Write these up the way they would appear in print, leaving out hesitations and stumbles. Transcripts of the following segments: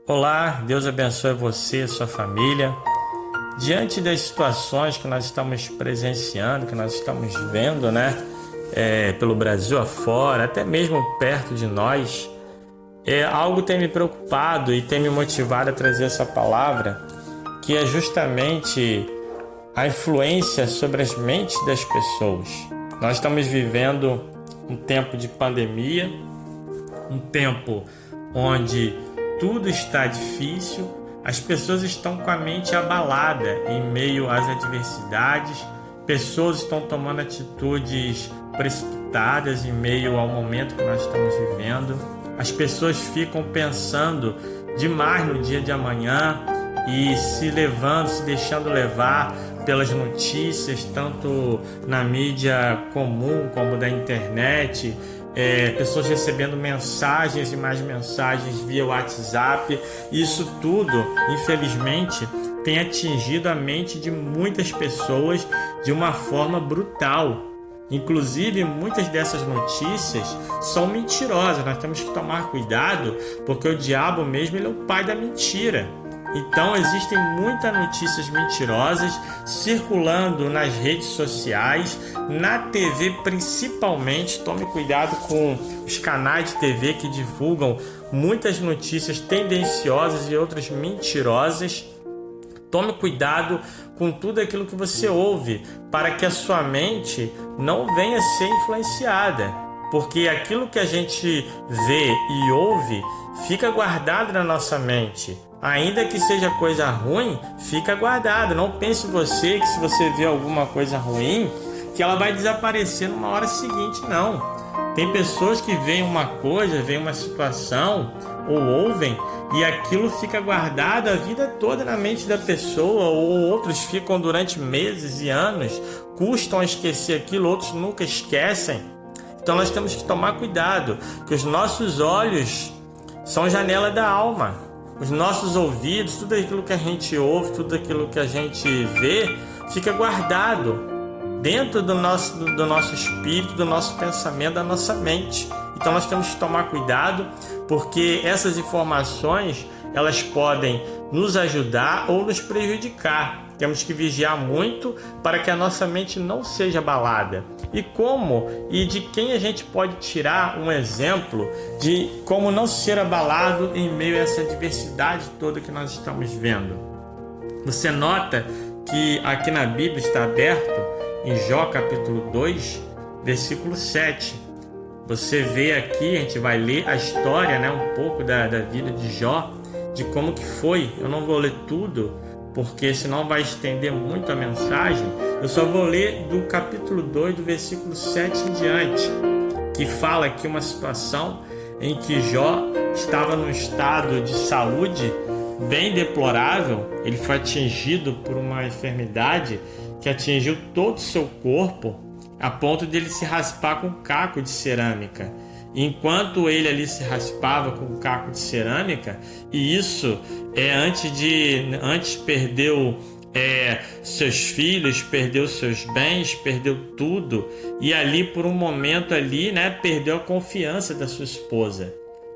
Olá, Deus abençoe você e sua família. Diante das situações que nós estamos presenciando, que nós estamos vendo, pelo Brasil afora, até mesmo perto de nós, algo tem me preocupado e tem me motivado a trazer essa palavra, que é justamente a influência sobre as mentes das pessoas. Nós estamos vivendo um tempo de pandemia, um tempo onde tudo está difícil, as pessoas estão com a mente abalada em meio às adversidades, pessoas estão tomando atitudes precipitadas em meio ao momento que nós estamos vivendo, as pessoas ficam pensando demais no dia de amanhã e se deixando levar pelas notícias, tanto na mídia comum como da internet, pessoas recebendo mensagens e mais mensagens via WhatsApp. Isso tudo, infelizmente, tem atingido a mente de muitas pessoas de uma forma brutal. Inclusive, muitas dessas notícias são mentirosas. Nós temos que tomar cuidado, porque o diabo mesmo ele é o pai da mentira. Então existem muitas notícias mentirosas circulando nas redes sociais, na TV principalmente. Tome cuidado com os canais de TV que divulgam muitas notícias tendenciosas e outras mentirosas. Tome cuidado com tudo aquilo que você ouve, para que a sua mente não venha a ser influenciada, porque aquilo que a gente vê e ouve fica guardado na nossa mente. Ainda que seja coisa ruim, fica guardado. Não pense você que se você vê alguma coisa ruim, que ela vai desaparecer numa hora seguinte, não. Tem pessoas que veem uma coisa, veem uma situação ou ouvem e aquilo fica guardado a vida toda na mente da pessoa, ou outros ficam durante meses e anos, custam a esquecer aquilo, outros nunca esquecem. Então nós temos que tomar cuidado, que os nossos olhos são janela da alma. Os nossos ouvidos, tudo aquilo que a gente ouve, tudo aquilo que a gente vê, fica guardado dentro do nosso espírito, do nosso pensamento, da nossa mente. Então nós temos que tomar cuidado, porque essas informações, elas podem nos ajudar ou nos prejudicar. Temos que vigiar muito para que a nossa mente não seja abalada. E como e de quem a gente pode tirar um exemplo de como não ser abalado em meio a essa diversidade toda que nós estamos vendo? Você nota que aqui na Bíblia está aberto em Jó capítulo 2, versículo 7. Você vê aqui, a gente vai ler a história, um pouco da vida de Jó, de como que foi. Eu não vou ler tudo, porque senão vai estender muito a mensagem. Eu só vou ler do capítulo 2, do versículo 7 em diante, que fala aqui uma situação em que Jó estava num estado de saúde bem deplorável. Ele foi atingido por uma enfermidade que atingiu todo o seu corpo, a ponto de ele se raspar com um caco de cerâmica. Enquanto ele ali se raspava com um caco de cerâmica, e isso antes perdeu seus filhos, perdeu seus bens, perdeu tudo, e ali por um momento ali, perdeu a confiança da sua esposa,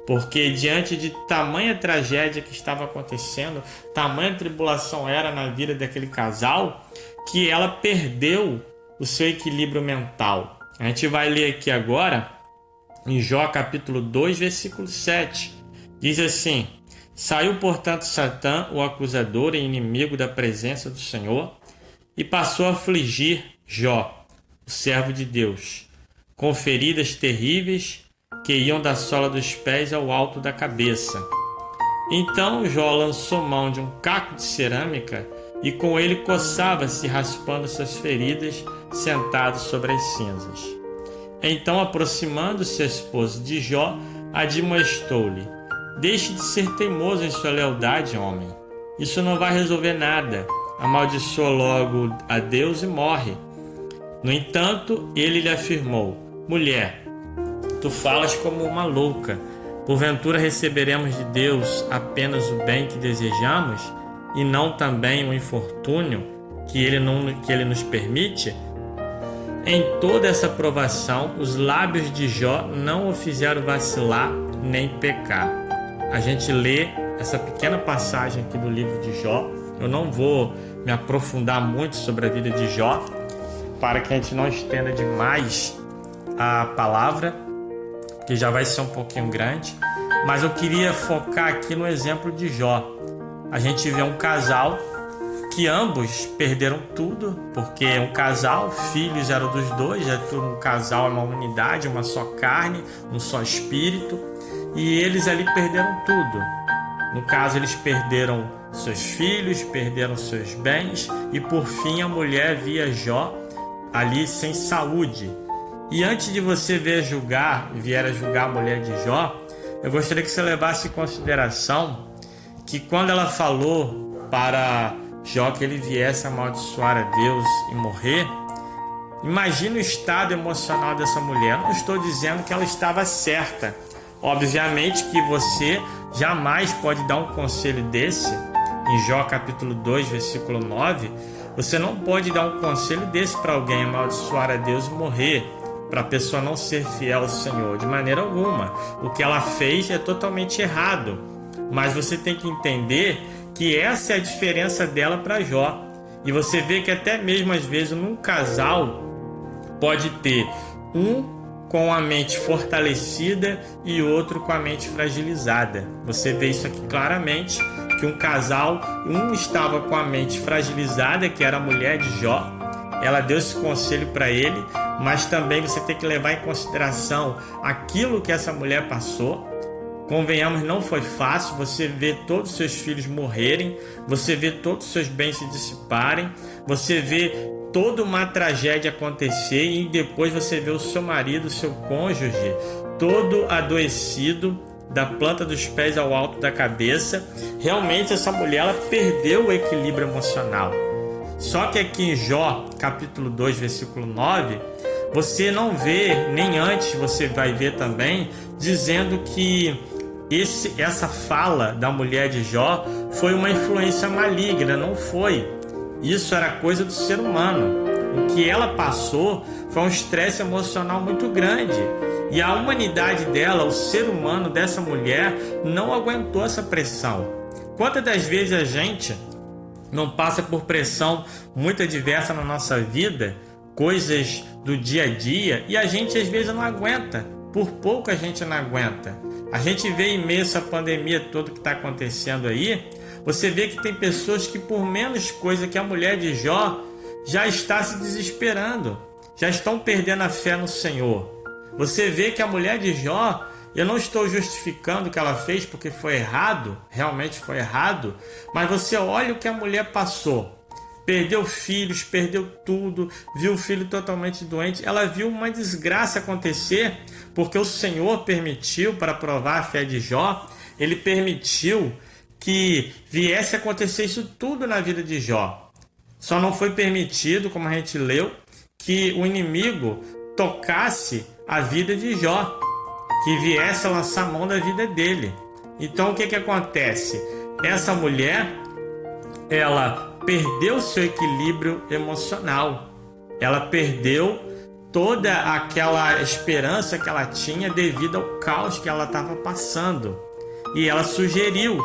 porque diante de tamanha tragédia que estava acontecendo, tamanha tribulação era na vida daquele casal, que ela perdeu o seu equilíbrio mental. A gente vai ler aqui agora em Jó capítulo 2, versículo 7. Diz assim: Saiu, portanto, Satã, o acusador e inimigo da presença do Senhor, e passou a afligir Jó, o servo de Deus, com feridas terríveis que iam da sola dos pés ao alto da cabeça. Então Jó lançou mão de um caco de cerâmica e com ele coçava-se, raspando suas feridas, sentado sobre as cinzas. Então, aproximando-se a esposa de Jó, admoestou-lhe: Deixe de ser teimoso em sua lealdade, homem. Isso não vai resolver nada. Amaldiçoa logo a Deus e morre. No entanto, ele lhe afirmou: Mulher, tu falas como uma louca. Porventura receberemos de Deus apenas o bem que desejamos, e não também o infortúnio que ele nos permite? Em toda essa provação, os lábios de Jó não o fizeram vacilar nem pecar. a gente lê essa pequena passagem aqui do livro de Jó. Eu não vou me aprofundar muito sobre a vida de Jó, para que a gente não estenda demais a palavra, que já vai ser um pouquinho grande, mas eu queria focar aqui no exemplo de Jó. A gente vê um casal que ambos perderam tudo, porque um casal, filhos eram dos dois, um casal é uma unidade, uma só carne, um só espírito, e eles ali perderam tudo. No caso, eles perderam seus filhos, perderam seus bens, e por fim a mulher via Jó ali sem saúde. E antes de você vier a julgar a mulher de Jó, eu gostaria que você levasse em consideração que quando ela falou para Jó que ele viesse amaldiçoar a Deus e morrer, imagine o estado emocional dessa mulher. Eu não estou dizendo que ela estava certa. Obviamente que você jamais pode dar um conselho desse. Em Jó capítulo 2, versículo 9, você não pode dar um conselho desse para alguém, amaldiçoar a Deus e morrer, para a pessoa não ser fiel ao Senhor, de maneira alguma. O que ela fez é totalmente errado, mas você tem que entender que essa é a diferença dela para Jó. E você vê que até mesmo às vezes num casal pode ter um com a mente fortalecida e outro com a mente fragilizada. Você vê isso aqui claramente, que um casal, um estava com a mente fragilizada, que era a mulher de Jó. Ela deu esse conselho para ele, mas também você tem que levar em consideração aquilo que essa mulher passou. Convenhamos, não foi fácil. Você vê todos os seus filhos morrerem, você vê todos os seus bens se dissiparem, você vê toda uma tragédia acontecer e depois você vê o seu marido, o seu cônjuge, todo adoecido, da planta dos pés ao alto da cabeça. Realmente essa mulher ela perdeu o equilíbrio emocional. Só que aqui em Jó, capítulo 2, versículo 9, você não vê, nem antes você vai ver também, dizendo que essa fala da mulher de Jó foi uma influência maligna. Não foi. Isso era coisa do ser humano. O que ela passou foi um estresse emocional muito grande. E a humanidade dela, o ser humano dessa mulher, não aguentou essa pressão. Quantas das vezes a gente não passa por pressão muito adversa na nossa vida, coisas do dia a dia, e a gente às vezes não aguenta. Por pouco a gente não aguenta. A gente vê em meio a essa pandemia toda que está acontecendo aí, você vê que tem pessoas que por menos coisa que a mulher de Jó já está se desesperando, já estão perdendo a fé no Senhor. Você vê que a mulher de Jó, eu não estou justificando o que ela fez porque foi errado, realmente foi errado, mas você olha o que a mulher passou. Perdeu filhos, perdeu tudo, viu o filho totalmente doente. Ela viu uma desgraça acontecer porque o Senhor permitiu, para provar a fé de Jó, ele permitiu que viesse a acontecer isso tudo na vida de Jó. Só não foi permitido, como a gente leu, que o inimigo tocasse a vida de Jó, que viesse a lançar a mão da vida dele. Então o que acontece? Essa mulher, ela perdeu seu equilíbrio emocional. Ela perdeu toda aquela esperança que ela tinha devido ao caos que ela estava passando. E ela sugeriu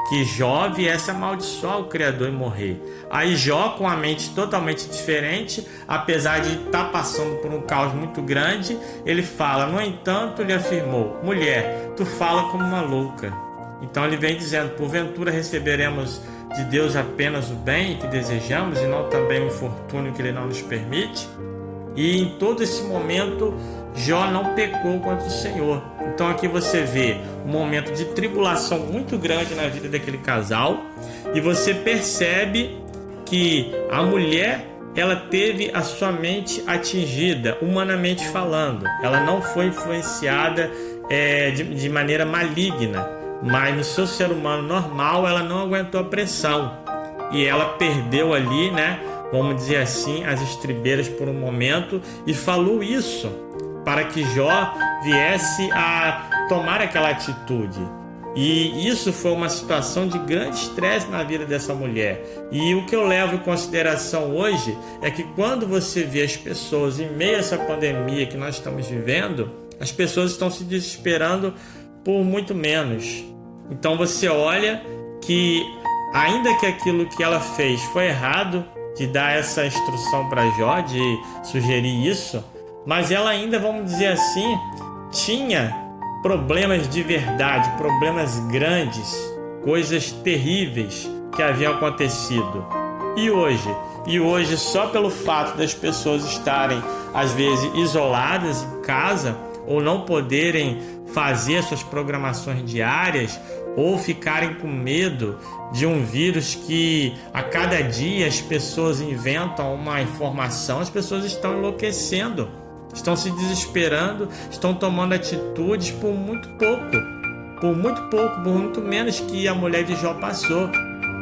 que Jó viesse amaldiçoar o Criador e morrer. Aí Jó, com a mente totalmente diferente, apesar de estar passando por um caos muito grande, ele fala, no entanto, lhe afirmou, mulher, tu fala como uma louca. Então ele vem dizendo, porventura receberemos de Deus apenas o bem que desejamos e não também o infortúnio que ele não nos permite? E em todo esse momento, Jó não pecou contra o Senhor. Então aqui você vê um momento de tribulação muito grande na vida daquele casal, e você percebe que a mulher, ela teve a sua mente atingida, humanamente falando. Ela não foi influenciada de maneira maligna, mas no seu ser humano normal ela não aguentou a pressão. E ela perdeu ali, vamos dizer assim, as estribeiras por um momento, e falou isso para que Jó viesse a tomar aquela atitude. E isso foi uma situação de grande estresse na vida dessa mulher. E o que eu levo em consideração hoje é que quando você vê as pessoas em meio a essa pandemia que nós estamos vivendo, as pessoas estão se desesperando por muito menos. Então você olha que, ainda que aquilo que ela fez foi errado, de dar essa instrução para Jó, de sugerir isso, mas ela ainda, vamos dizer assim, tinha problemas de verdade, problemas grandes, coisas terríveis que haviam acontecido. E hoje, só pelo fato das pessoas estarem, às vezes, isoladas em casa, ou não poderem fazer suas programações diárias, ou ficarem com medo de um vírus que a cada dia as pessoas inventam uma informação, as pessoas estão enlouquecendo, estão se desesperando, estão tomando atitudes por muito pouco, por muito menos que a mulher de Jó passou,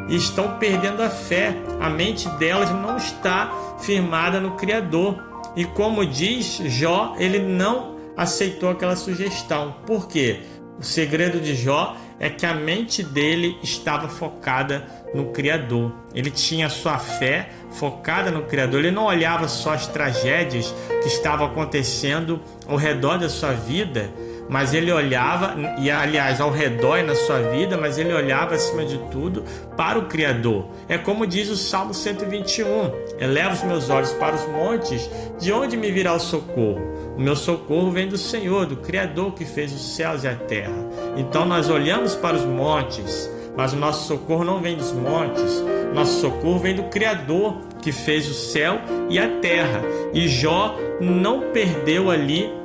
e estão perdendo a fé. A mente delas não está firmada no Criador. E como diz Jó, ele não aceitou aquela sugestão. Por quê? O segredo de Jó é que a mente dele estava focada no Criador. Ele tinha sua fé focada no Criador. Ele não olhava só as tragédias que estavam acontecendo ao redor da sua vida, mas ele olhava, e aliás, ao redor e na sua vida, mas ele olhava acima de tudo para o Criador. É como diz o Salmo 121: eleva os meus olhos para os montes, de onde me virá o socorro? O meu socorro vem do Senhor, do Criador que fez os céus e a terra. Então nós olhamos para os montes, mas o nosso socorro não vem dos montes, nosso socorro vem do Criador que fez o céu e a terra. E Jó não perdeu ali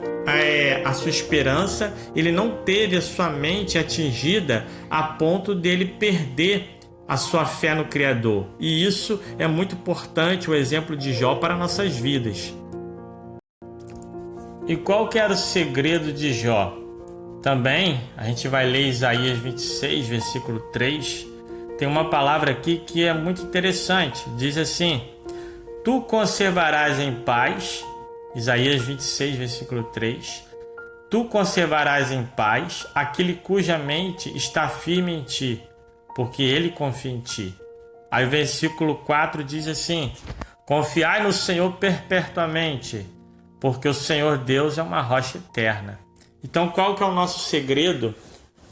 a sua esperança, ele não teve a sua mente atingida a ponto dele perder a sua fé no Criador. E isso é muito importante, o exemplo de Jó para nossas vidas. E qual que era o segredo de Jó? Também a gente vai ler Isaías 26, versículo 3. Tem uma palavra aqui que é muito interessante. Diz assim: tu conservarás em paz, Isaías 26, versículo 3, tu conservarás em paz aquele cuja mente está firme em ti, porque ele confia em ti. Aí o versículo 4 diz assim: confiai no Senhor perpetuamente, porque o Senhor Deus é uma rocha eterna. Então, qual que é o nosso segredo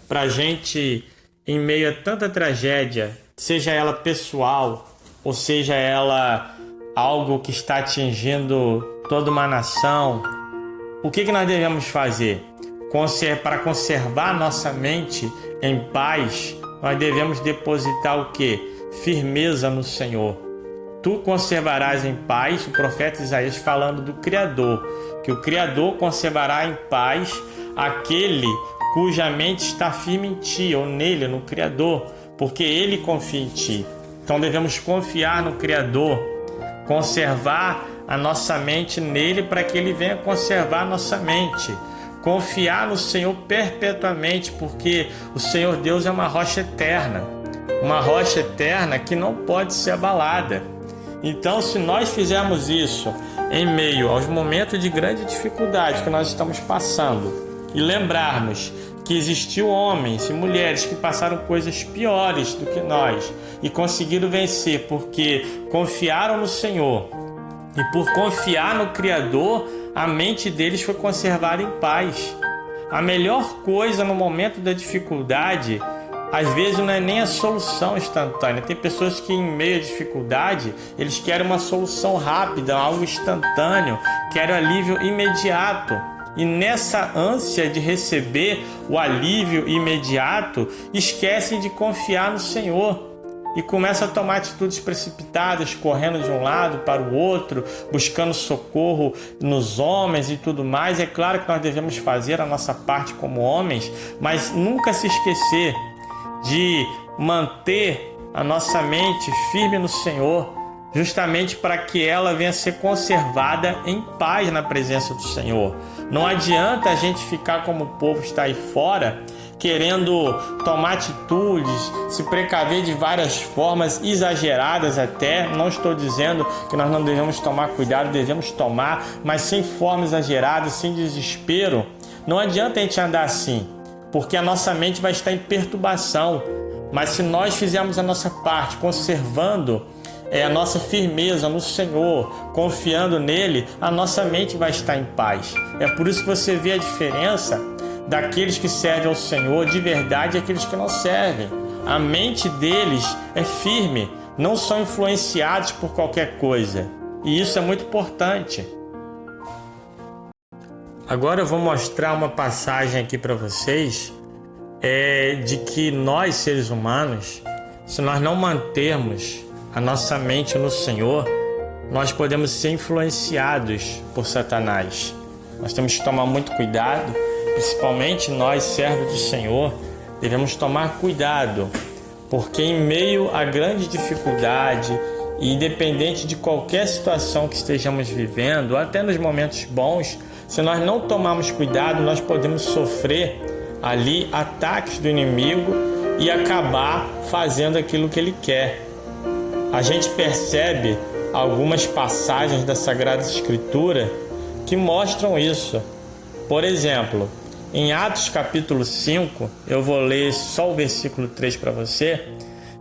para a gente, em meio a tanta tragédia, seja ela pessoal, ou seja ela algo que está atingindo toda uma nação? O que nós devemos fazer? Para conservar nossa mente em paz, nós devemos depositar o quê? Firmeza no Senhor. Tu conservarás em paz, o profeta Isaías falando do Criador, que o Criador conservará em paz aquele cuja mente está firme em ti, ou nele, no Criador, porque ele confia em ti. Então devemos confiar no Criador, conservar a nossa mente nele para que ele venha conservar a nossa mente. Confiar no Senhor perpetuamente, porque o Senhor Deus é uma rocha eterna que não pode ser abalada. Então, se nós fizermos isso em meio aos momentos de grande dificuldade que nós estamos passando e lembrarmos que existiu homens e mulheres que passaram coisas piores do que nós e conseguiram vencer porque confiaram no Senhor, e por confiar no Criador, a mente deles foi conservada em paz. A melhor coisa no momento da dificuldade, às vezes, não é nem a solução instantânea. Tem pessoas que, em meio à dificuldade, eles querem uma solução rápida, algo instantâneo, querem alívio imediato. E nessa ânsia de receber o alívio imediato, esquecem de confiar no Senhor e começam a tomar atitudes precipitadas, correndo de um lado para o outro, buscando socorro nos homens e tudo mais. É claro que nós devemos fazer a nossa parte como homens, mas nunca se esquecer de manter a nossa mente firme no Senhor, justamente para que ela venha a ser conservada em paz na presença do Senhor. Não adianta a gente ficar como o povo está aí fora, querendo tomar atitudes, se precaver de várias formas exageradas até. Não estou dizendo que nós não devemos tomar cuidado, devemos tomar, mas sem forma exagerada, sem desespero. Não adianta a gente andar assim, porque a nossa mente vai estar em perturbação. Mas se nós fizermos a nossa parte, conservando a nossa firmeza no Senhor, confiando nele, a nossa mente vai estar em paz. É por isso que você vê a diferença daqueles que servem ao Senhor de verdade e aqueles que não servem. A mente deles é firme, não são influenciados por qualquer coisa. E isso é muito importante. Agora eu vou mostrar uma passagem aqui para vocês de que nós, seres humanos, se nós não mantermos a nossa mente no Senhor, nós podemos ser influenciados por Satanás. Nós temos que tomar muito cuidado, principalmente nós, servos do Senhor, devemos tomar cuidado, porque em meio a grande dificuldade, e independente de qualquer situação que estejamos vivendo, até nos momentos bons, se nós não tomarmos cuidado, nós podemos sofrer ali ataques do inimigo e acabar fazendo aquilo que ele quer. A gente percebe algumas passagens da Sagrada Escritura que mostram isso. Por exemplo, em Atos capítulo 5, eu vou ler só o versículo 3 para você.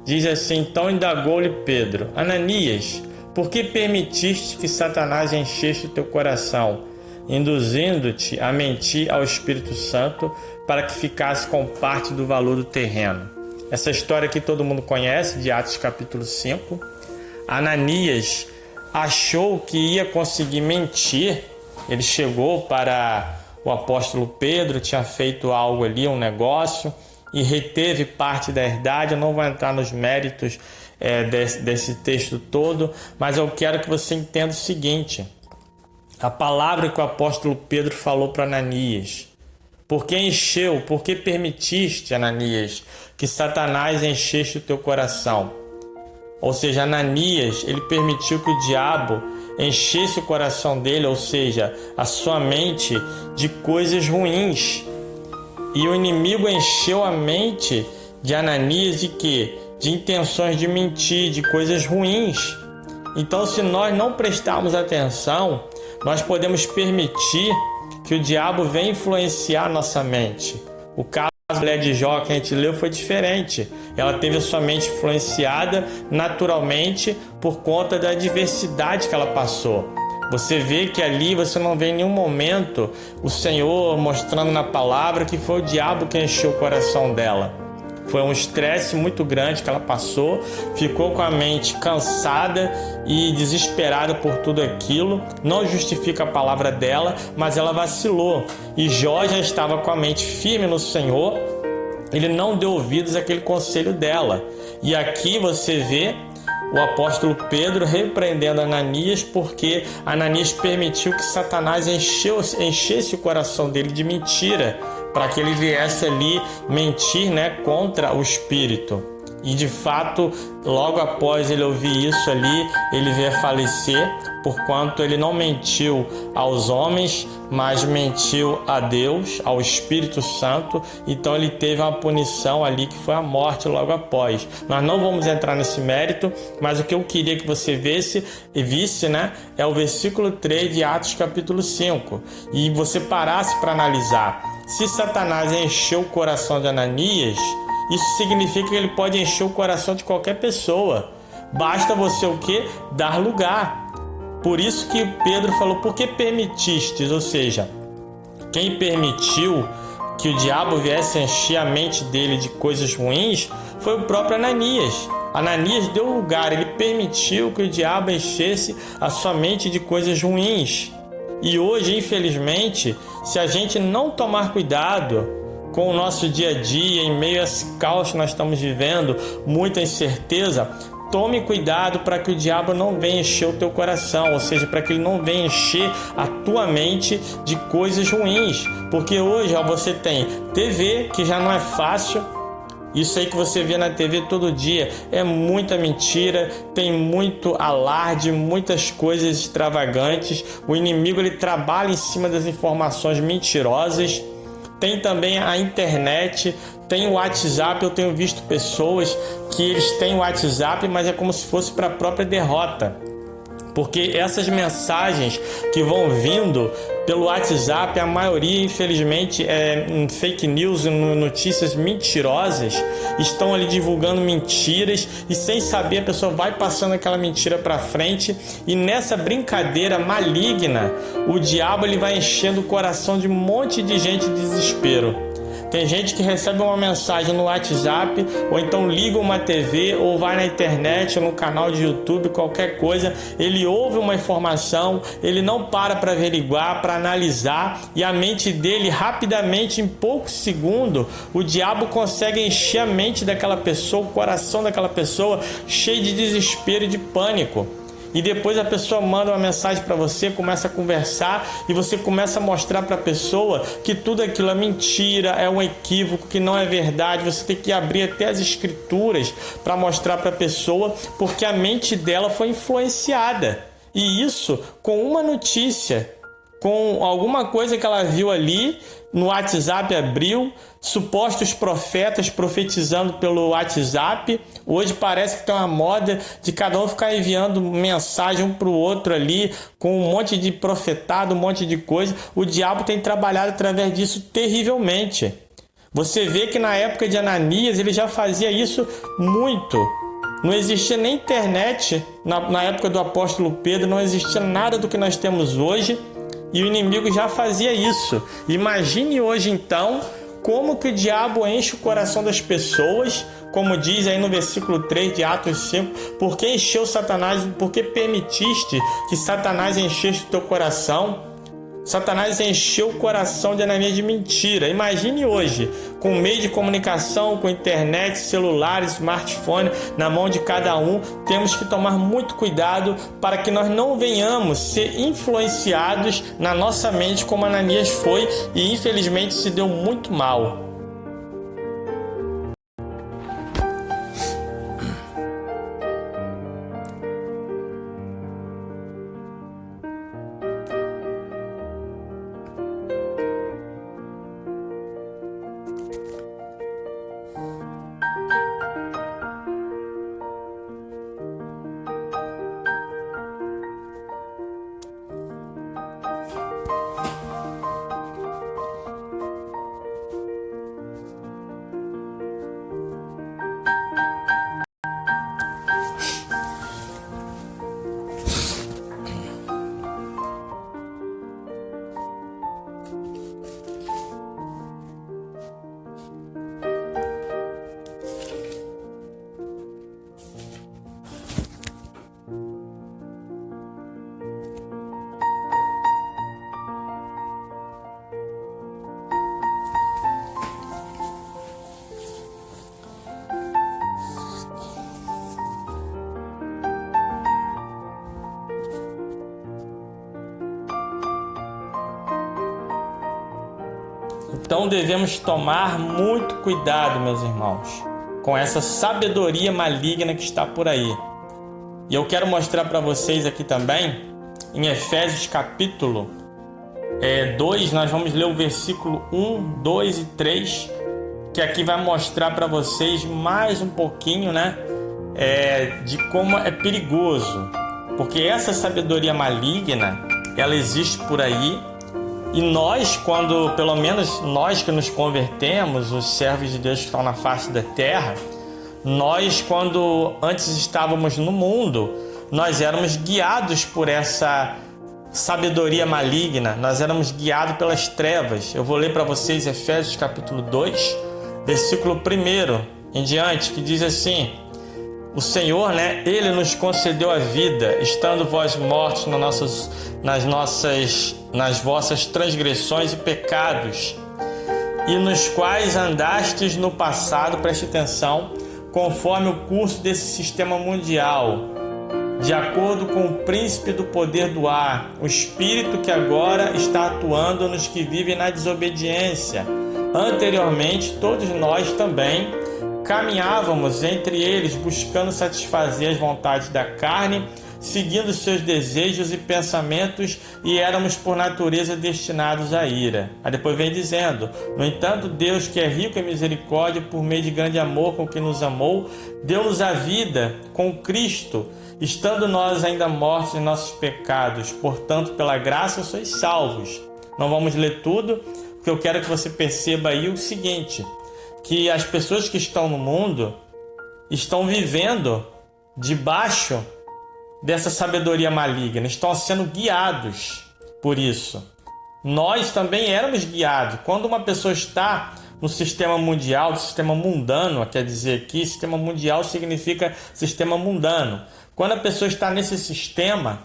Diz assim: então indagou-lhe Pedro: Ananias, por que permitiste que Satanás enchesse o teu coração, induzindo-te a mentir ao Espírito Santo para que ficasse com parte do valor do terreno? Essa história que todo mundo conhece, de Atos capítulo 5. Ananias achou que ia conseguir mentir. Ele chegou para o apóstolo Pedro, tinha feito algo ali, um negócio, e reteve parte da herdade. Eu não vou entrar nos méritos desse texto todo, mas eu quero que você entenda o seguinte: a palavra que o apóstolo Pedro falou para Ananias: por que permitiste, Ananias, que Satanás enchesse o teu coração? Ou seja, Ananias, ele permitiu que o diabo enchesse o coração dele, ou seja, a sua mente, de coisas ruins. E o inimigo encheu a mente de Ananias de quê? De intenções de mentir, de coisas ruins. Então, se nós não prestarmos atenção, nós podemos permitir que o diabo venha influenciar nossa mente. O caso da mulher de Jó que a gente leu foi diferente. Ela teve a sua mente influenciada naturalmente por conta da adversidade que ela passou. Você vê que ali você não vê em nenhum momento o Senhor mostrando na palavra que foi o diabo que encheu o coração dela. Foi um estresse muito grande que ela passou, ficou com a mente cansada e desesperada por tudo aquilo. Não justifica a palavra dela, mas ela vacilou. E Jó já estava com a mente firme no Senhor, ele não deu ouvidos àquele conselho dela. E aqui você vê o apóstolo Pedro repreendendo Ananias, porque Ananias permitiu que Satanás enchesse o coração dele de mentira, para que ele viesse ali mentir, contra o Espírito. E de fato, logo após ele ouvir isso ali, ele veio a falecer, porquanto ele não mentiu aos homens, mas mentiu a Deus, ao Espírito Santo. Então ele teve uma punição ali, que foi a morte logo após. Nós não vamos entrar nesse mérito, mas o que eu queria que você visse, é o versículo 3 de Atos capítulo 5. E você parasse para analisar. Se Satanás encheu o coração de Ananias, isso significa que ele pode encher o coração de qualquer pessoa. Basta você o quê? Dar lugar. Por isso que Pedro falou: por que permitistes? Ou seja, quem permitiu que o diabo viesse encher a mente dele de coisas ruins foi o próprio Ananias. Ananias deu lugar, ele permitiu que o diabo enchesse a sua mente de coisas ruins. E hoje, infelizmente, se a gente não tomar cuidado com o nosso dia a dia, em meio a esse caos que nós estamos vivendo, muita incerteza, tome cuidado para que o diabo não venha encher o teu coração, ou seja, para que ele não venha encher a tua mente de coisas ruins. Porque hoje você tem TV, que já não é fácil. Isso aí que você vê na TV todo dia é muita mentira, tem muito alarde, muitas coisas extravagantes. O inimigo ele trabalha em cima das informações mentirosas. Tem também a internet, tem o WhatsApp. Eu tenho visto pessoas que eles têm o WhatsApp, mas é como se fosse para a própria derrota. Porque essas mensagens que vão vindo pelo WhatsApp, a maioria, infelizmente, é fake news, notícias mentirosas, estão ali divulgando mentiras e sem saber a pessoa vai passando aquela mentira para frente, e nessa brincadeira maligna, o diabo ele vai enchendo o coração de um monte de gente de desespero. Tem gente que recebe uma mensagem no WhatsApp, ou então liga uma TV, ou vai na internet, ou no canal de YouTube, qualquer coisa. Ele ouve uma informação, ele não para averiguar, para analisar, e a mente dele, rapidamente, em poucos segundos, o diabo consegue encher a mente daquela pessoa, o coração daquela pessoa, cheio de desespero e de pânico. E depois a pessoa manda uma mensagem para você, começa a conversar e você começa a mostrar para a pessoa que tudo aquilo é mentira, é um equívoco, que não é verdade. Você tem que abrir até as escrituras para mostrar para a pessoa, porque a mente dela foi influenciada. E isso com uma notícia, com alguma coisa que ela viu ali no WhatsApp, abriu, supostos profetas profetizando pelo WhatsApp. Hoje parece que tem uma moda de cada um ficar enviando mensagem um para o outro ali, com um monte de profetado, um monte de coisa. O diabo tem trabalhado através disso terrivelmente. Você vê que na época de Ananias ele já fazia isso muito. Não existia nem internet, na época do apóstolo Pedro não existia nada do que nós temos hoje, e o inimigo já fazia isso. Imagine hoje então como que o diabo enche o coração das pessoas, como diz aí no versículo 3 de Atos 5, porque encheu Satanás, porque permitiste que Satanás enchesse o teu coração. Satanás encheu o coração de Ananias de mentira. Imagine hoje, com meio de comunicação, com internet, celular, smartphone na mão de cada um, temos que tomar muito cuidado para que nós não venhamos ser influenciados na nossa mente como Ananias foi e infelizmente se deu muito mal. Então devemos tomar muito cuidado, meus irmãos, com essa sabedoria maligna que está por aí. E eu quero mostrar para vocês aqui também, em Efésios capítulo 2, nós vamos ler o versículo 1, 2 e 3, que aqui vai mostrar para vocês mais um pouquinho, de como é perigoso. Porque essa sabedoria maligna, ela existe por aí. E nós, pelo menos nós que nos convertemos, os servos de Deus que estão na face da terra, nós, quando antes estávamos no mundo, nós éramos guiados por essa sabedoria maligna, nós éramos guiados pelas trevas. Eu vou ler para vocês Efésios capítulo 2, versículo 1 em diante, que diz assim: o Senhor, Ele nos concedeu a vida, estando vós mortos nas vossas transgressões e pecados, e nos quais andastes no passado, preste atenção, conforme o curso desse sistema mundial, de acordo com o príncipe do poder do ar, o espírito que agora está atuando nos que vivem na desobediência. Anteriormente, todos nós também caminhávamos entre eles, buscando satisfazer as vontades da carne, seguindo seus desejos e pensamentos, e éramos por natureza destinados à ira. Aí depois vem dizendo: no entanto, Deus, que é rico em misericórdia, por meio de grande amor com que nos amou, deu-nos a vida com Cristo, estando nós ainda mortos em nossos pecados. Portanto, pela graça sois salvos, Não vamos ler tudo, porque eu quero que você perceba aí o seguinte, que as pessoas que estão no mundo estão vivendo debaixo dessa sabedoria maligna, estão sendo guiados por isso. Nós também éramos guiados. Quando uma pessoa está no sistema mundial, no sistema mundano, quer dizer aqui, sistema mundial significa sistema mundano. Quando a pessoa está nesse sistema,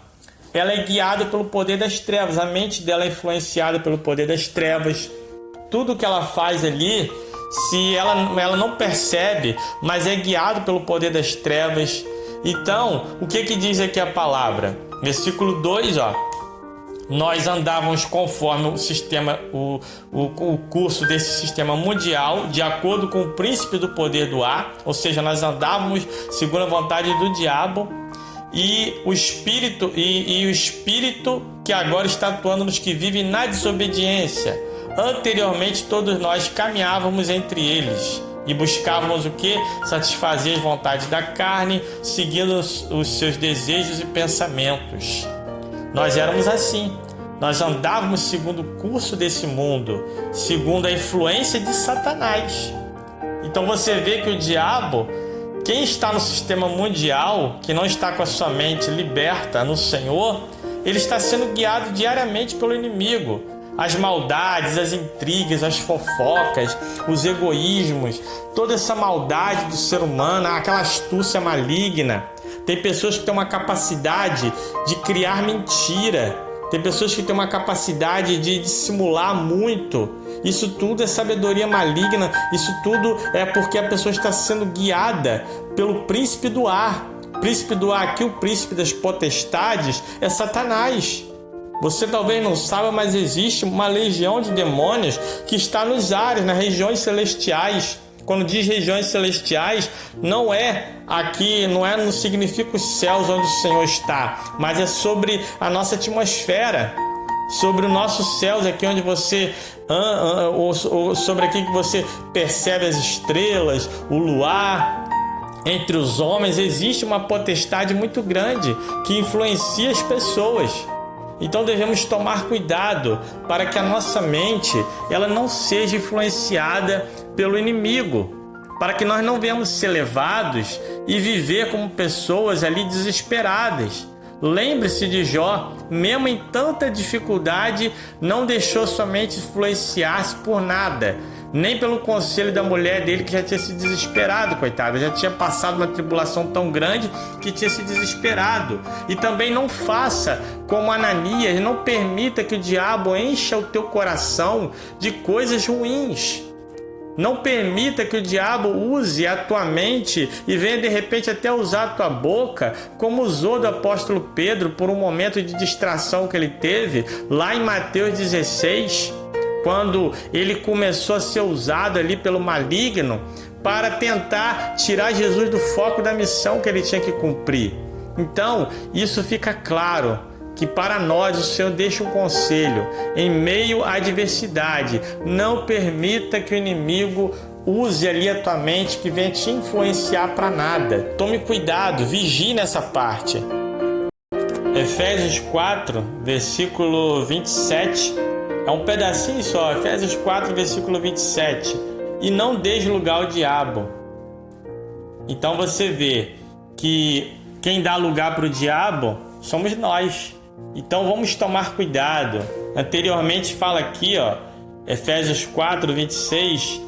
ela é guiada pelo poder das trevas, a mente dela é influenciada pelo poder das trevas. Tudo que ela faz ali, se ela não percebe, mas é guiado pelo poder das trevas. Então, o que diz aqui a palavra? Versículo 2, nós andávamos conforme o sistema, o curso desse sistema mundial, de acordo com o príncipe do poder do ar, ou seja, nós andávamos segundo a vontade do diabo e o espírito que agora está atuando nos que vivem na desobediência. Anteriormente todos nós caminhávamos entre eles e buscávamos o que? Satisfazer as vontades da carne, seguindo os seus desejos e pensamentos. Nós éramos assim, nós andávamos segundo o curso desse mundo, segundo a influência de Satanás. Então você vê que o diabo, quem está no sistema mundial, que não está com a sua mente liberta no Senhor, ele está sendo guiado diariamente pelo inimigo. As maldades, as intrigas, as fofocas, os egoísmos, toda essa maldade do ser humano, aquela astúcia maligna. Tem pessoas que têm uma capacidade de criar mentira. Tem pessoas que têm uma capacidade de dissimular muito. Isso tudo é sabedoria maligna. Isso tudo é porque a pessoa está sendo guiada pelo príncipe do ar. Príncipe do ar aqui, o príncipe das potestades, é Satanás. Você talvez não saiba, mas existe uma legião de demônios que está nos ares, nas regiões celestiais. Quando diz regiões celestiais, não é aqui, não significa os céus onde o Senhor está, mas é sobre a nossa atmosfera, sobre os nossos céus, aqui onde você ou sobre aqui que você percebe as estrelas, o luar. Entre os homens existe uma potestade muito grande que influencia as pessoas. Então devemos tomar cuidado para que a nossa mente ela não seja influenciada pelo inimigo, para que nós não venhamos ser levados e viver como pessoas ali desesperadas. Lembre-se de Jó, mesmo em tanta dificuldade, não deixou sua mente influenciar-se por nada, nem pelo conselho da mulher dele, que já tinha se desesperado, coitada, já tinha passado uma tribulação tão grande que tinha se desesperado. E também não faça como Ananias, não permita que o diabo encha o teu coração de coisas ruins. Não permita que o diabo use a tua mente e venha de repente até usar a tua boca, como usou do apóstolo Pedro por um momento de distração que ele teve lá em Mateus 16, quando ele começou a ser usado ali pelo maligno para tentar tirar Jesus do foco da missão que ele tinha que cumprir. Então, isso fica claro, que para nós o Senhor deixa um conselho: em meio à adversidade, não permita que o inimigo use ali a tua mente, que venha te influenciar para nada. Tome cuidado, vigie nessa parte. Efésios 4, versículo 27, é um pedacinho só, Efésios 4, versículo 27. E não deis lugar ao diabo. Então você vê que quem dá lugar para o diabo somos nós. Então vamos tomar cuidado. Anteriormente fala aqui, Efésios 4, 26,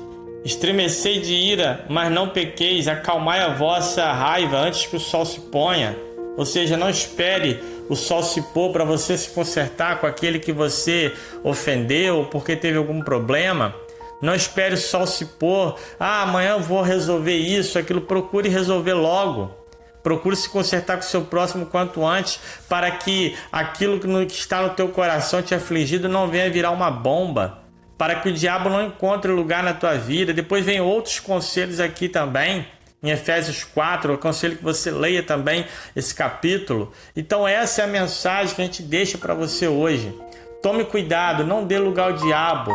estremecei de ira, mas não pequeis, acalmai a vossa raiva antes que o sol se ponha. Ou seja, não espere o sol se pôr para você se consertar com aquele que você ofendeu porque teve algum problema. Não espere o sol se pôr, amanhã eu vou resolver isso, aquilo. Procure resolver logo. Procure se consertar com o seu próximo quanto antes, para que aquilo que está no teu coração te afligido não venha virar uma bomba, para que o diabo não encontre lugar na tua vida. Depois vem outros conselhos aqui também, em Efésios 4, eu aconselho que você leia também esse capítulo. Então essa é a mensagem que a gente deixa para você hoje. Tome cuidado, não dê lugar ao diabo.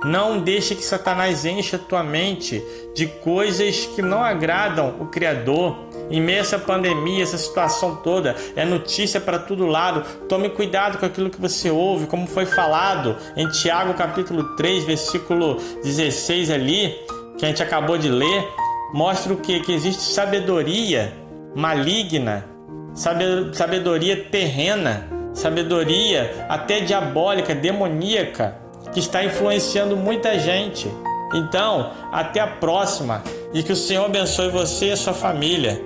Não deixe que Satanás encha a tua mente de coisas que não agradam o Criador. Em meio a essa pandemia, essa situação toda, é notícia para todo lado. Tome cuidado com aquilo que você ouve, como foi falado em Tiago capítulo 3, versículo 16 ali, que a gente acabou de ler. Mostra o quê? Que existe sabedoria maligna, sabedoria terrena, sabedoria até diabólica, demoníaca, que está influenciando muita gente. Então, até a próxima e que o Senhor abençoe você e a sua família.